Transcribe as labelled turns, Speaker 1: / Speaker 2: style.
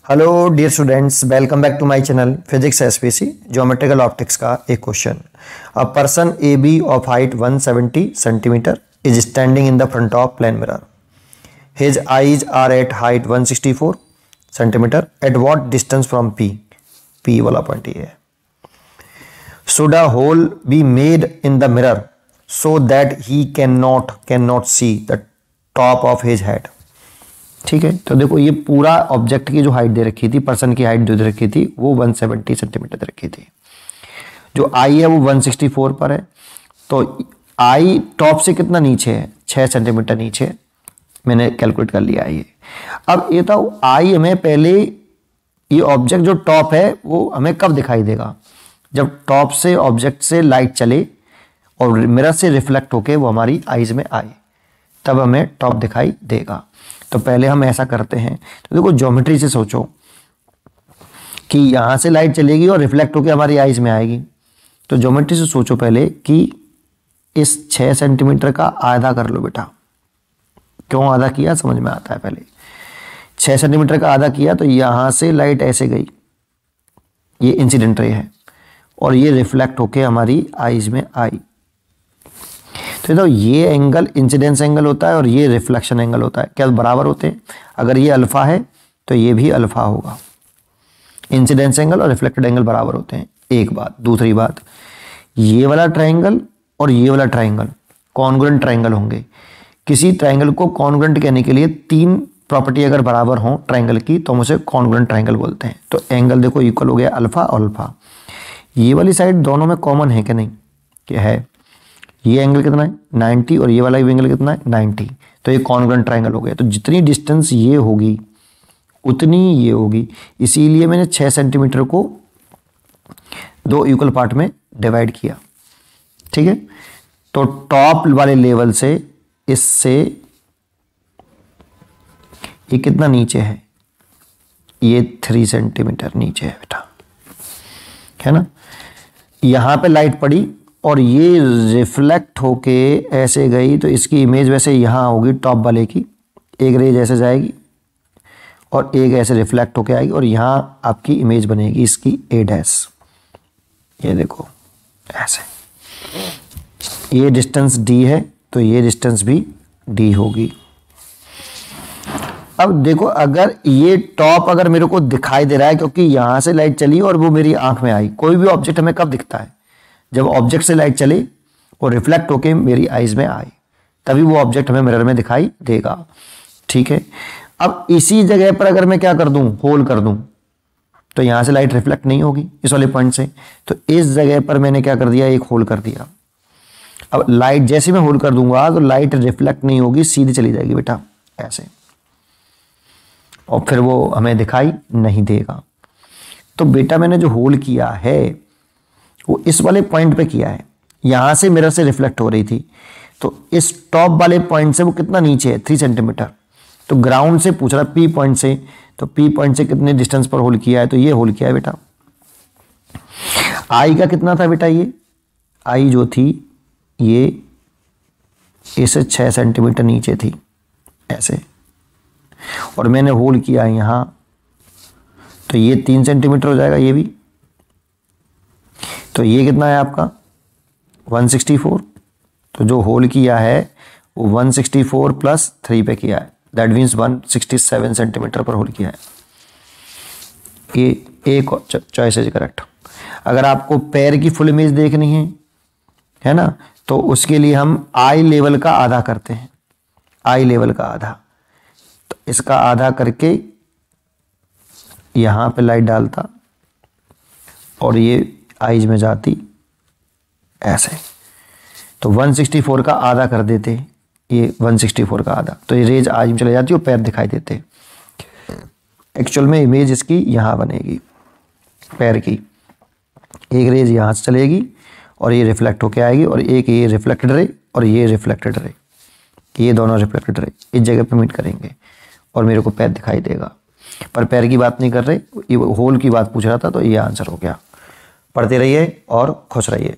Speaker 1: Hello dear students, welcome back to my channel physics SPC geometrical optics का एक question. A person A B of height 170 centimetre is standing in the front of plane mirror. His eyes are at height 164 centimetre at what distance from P. P वाला point ये है। Should a hole be made in the mirror so that he can not see the top of his head. ठीक है, तो देखो ये पूरा object की जो हाइट दे रखी थी, पर्सन की हाइट जो दे रखी थी वो 170 सेंटीमीटर दे रखी थी। जो आई है वो 164 पर है, तो आई टॉप से कितना नीचे है, 6 सेंटीमीटर नीचे है। मैंने कैलकुलेट कर लिया ये। अब ये तो आई हमें पहले, ये ऑब्जेक्ट जो टॉप है वो हमें कब दिखाई देगा, जब टॉप से ऑब्जेक्ट से लाइट चले और मिरर से रिफ्लेक्ट होके वो हमारी आईज में आए, तब हमें टॉप दिखाई देगा। तो पहले हम ऐसा करते हैं। तो देखो ज्योमेट्री से सोचो कि यहां से लाइट चलेगी और रिफ्लेक्ट होकर हमारी आईज में आएगी। तो ज्योमेट्री से सोचो पहले कि इस 6 सेंटीमीटर का आधा कर लो बेटा। क्यों आधा किया समझ में आता है। पहले 6 सेंटीमीटर का आधा किया तो यहां से लाइट ऐसे गई, ये इंसिडेंट रे है, और ये रिफ्लेक्ट होके हमारी आईज में आई। तो ये एंगल इंसिडेंस एंगल होता है और ये रिफ्लेक्शन एंगल होता है। क्या बराबर होते हैं? अगर ये अल्फा है तो ये भी अल्फा होगा। इंसिडेंस एंगल और रिफ्लेक्टेड एंगल बराबर होते हैं, एक बात। दूसरी बात, ये वाला ट्रायंगल और ये वाला ट्रायंगल कॉन्ग्रुएंट ट्रायंगल होंगे। किसी ट्रायंगल को कॉन्ग्रुएंट कहने के लिए 3 प्रॉपर्टी अगर बराबर हो ट्रायंगल की तो हम उसे कॉन्ग्रुएंट ट्रायंगल बोलते हैं। तो एंगल देखो इक्वल हो गया अल्फा और अल्फा। ये वाली साइड दोनों में कॉमन है कि नहीं? क्या है? ये एंगल कितना है 90 और ये वाला एंगल कितना है 90। तो ये कॉन्ग्रुएंट ट्रायंगल हो गया। तो जितनी डिस्टेंस ये होगी उतनी ये होगी। इसीलिए मैंने 6 सेंटीमीटर को 2 इक्वल पार्ट में डिवाइड किया। ठीक है, तो टॉप वाले लेवल से इससे ये कितना नीचे है? ये 3 सेंटीमीटर नीचे है बेटा, है ना। यहां पे लाइट पड़ी और ये रिफ्लेक्ट होके ऐसे गई, तो इसकी इमेज वैसे यहाँ होगी टॉप वाले की। एक रेज ऐसे जाएगी और एक ऐसे रिफ्लेक्ट होके आएगी और यहाँ आपकी इमेज बनेगी इसकी A डैश। ये देखो ऐसे, ये डिस्टेंस D है तो ये डिस्टेंस भी D होगी। अब देखो अगर ये टॉप अगर मेरे को दिखाई दे रहा है, क्योंकि यहाँ से लाइट चली और वो मेरी आंख में आई। कोई भी ऑब्जेक्ट हमें कब दिखता है? जब ऑब्जेक्ट से लाइट चले और रिफ्लेक्ट होके मेरी आईज में आए, तभी वो ऑब्जेक्ट हमें मिरर में दिखाई देगा। ठीक है, अब इसी जगह पर अगर मैं क्या कर दूं, होल कर दूं, तो यहां से लाइट रिफ्लेक्ट नहीं होगी इस वाले पॉइंट से। तो इस जगह पर मैंने क्या कर दिया, एक होल कर दिया। अब लाइट जैसे मैं होल कर दूंगा तो लाइट रिफ्लेक्ट नहीं होगी, सीधी चली जाएगी बेटा ऐसे, और फिर वो हमें दिखाई नहीं देगा। तो बेटा मैंने जो होल किया है वो इस वाले पॉइंट पे किया है। यहां से मिरर से रिफ्लेक्ट हो रही थी, तो इस टॉप वाले पॉइंट से वो कितना नीचे है 3 सेंटीमीटर। तो ग्राउंड से पूछ रहा पी पॉइंट से, तो पी पॉइंट से कितने डिस्टेंस पर होल किया है? तो ये होल किया है बेटा। आई का कितना था बेटा? ये आई जो थी ये इससे 6 सेंटीमीटर नीचे थी ऐसे, और मैंने होल किया है यहां, तो ये 3 सेंटीमीटर हो जाएगा ये भी। तो ये कितना है आपका 164। तो जो होल किया है वो 164 प्लस 3 पे किया है, दैट मीन्स 167 सेंटीमीटर पर होल किया है। ये एक चॉइस है करेक्ट। अगर आपको पैर की फुल इमेज देखनी है ना, तो उसके लिए हम आई लेवल का आधा करते हैं। आई लेवल का आधा, तो इसका आधा करके यहां पे लाइट डालता और ये आईज में जाती ऐसे। तो 164 का आधा कर देते, ये 164 का आधा, तो ये रेज आईज में चले जाती और पैर दिखाई देते। एक्चुअल में इमेज इसकी यहाँ बनेगी पैर की। एक रेज यहाँ से चलेगी और ये रिफ्लेक्ट होके आएगी, और एक ये रिफ्लेक्टेड रे और ये रिफ्लेक्टेड रे, ये दोनों रिफ्लेक्टेड रे इस जगह पे मीट करेंगे और मेरे को पैर दिखाई देगा। पर पैर की बात नहीं कर रहे, ये होल की बात पूछ रहा था, तो ये आंसर हो गया। पढ़ते रहिए और खुश रहिए।